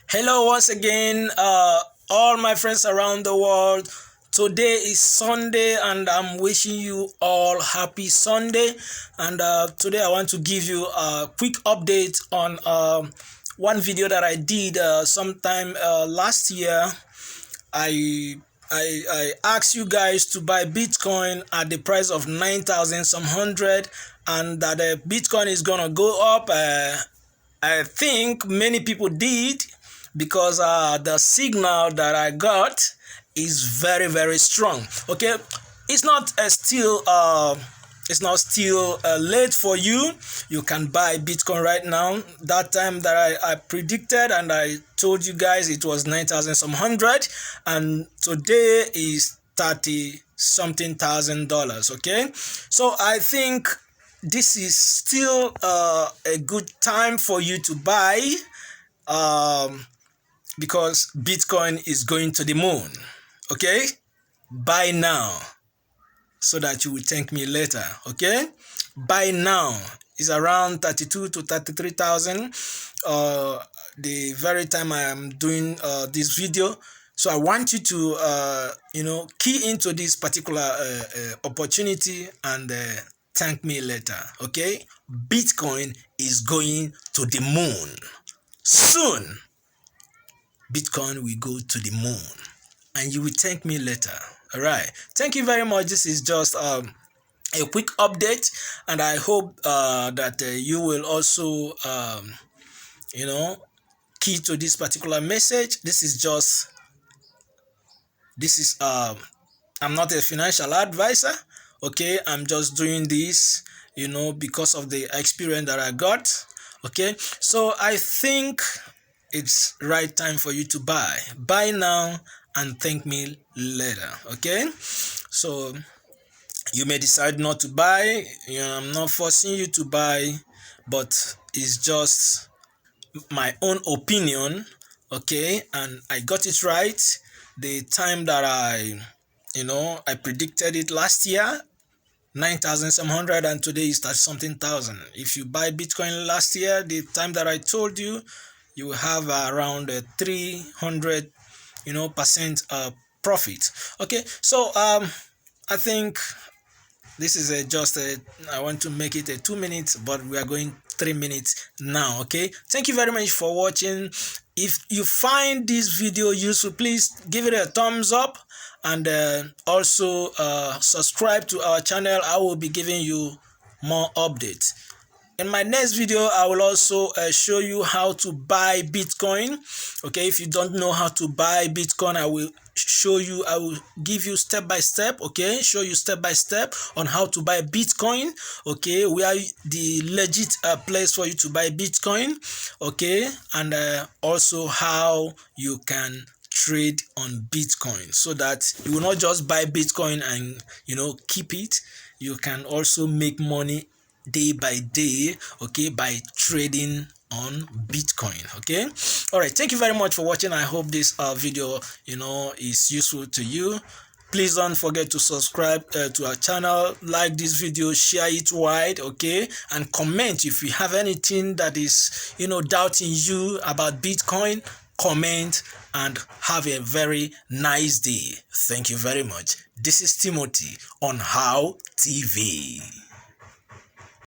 Hello once again, all my friends around the world. Today is Sunday and I'm wishing you all happy Sunday. And today I want to give you a quick update on one video that I did sometime last year. I asked you guys to buy Bitcoin at the price of 9,000 some hundred, and that Bitcoin is gonna go up. I think many people did, because the signal that I got is very strong. Okay, it's not still late for you. You can buy Bitcoin right now. That time that I predicted and I told you guys it was 9,000 some hundred, and today is 30 something $1,000. Okay, so I think this is still a good time for you to buy, because Bitcoin is going to the moon. Okay, buy now so that you will thank me later. Okay, buy now is around 32 to 33,000 the very time I am doing this video. So I want you to key into this particular opportunity and thank me later. Okay, Bitcoin is going to the moon soon. Bitcoin will go to the moon and you will thank me later. All right, thank you very much. This is just a quick update, and I hope that you will also key to this particular message. I'm not a financial advisor. Okay, I'm just doing this because of the experience that I got. Okay, so I think it's right time for you to buy now and thank me later. Okay, so you may decide not to buy. I'm not forcing you to buy, but it's just my own opinion. Okay, and I got it right the time that I predicted it last year, 9,000 some hundred, and today is 30 something thousand. If you buy Bitcoin last year, the time that I told you, you will have around 300 percent profit. Okay, so I think this is I want to make it a 2 minutes, but we are going 3 minutes now. Okay, thank you very much for watching. If you find this video useful, please give it a thumbs up, and also subscribe to our channel. I will be giving you more updates. In my next video, I will also show you how to buy Bitcoin. Okay, if you don't know how to buy Bitcoin, I will give you step by step. Okay, show you step by step on how to buy Bitcoin. Okay, we are the legit place for you to buy Bitcoin. Okay, and also how you can trade on Bitcoin, so that you will not just buy Bitcoin and keep it. You can also make money day by day, okay, by trading on Bitcoin. Okay, all right, thank you very much for watching. I hope this video is useful to you. Please don't forget to subscribe to our channel, like this video, share it wide, okay, and comment if you have anything that is doubting you about Bitcoin. Comment and have a very nice day. Thank you very much. This is Timothy on HowTv.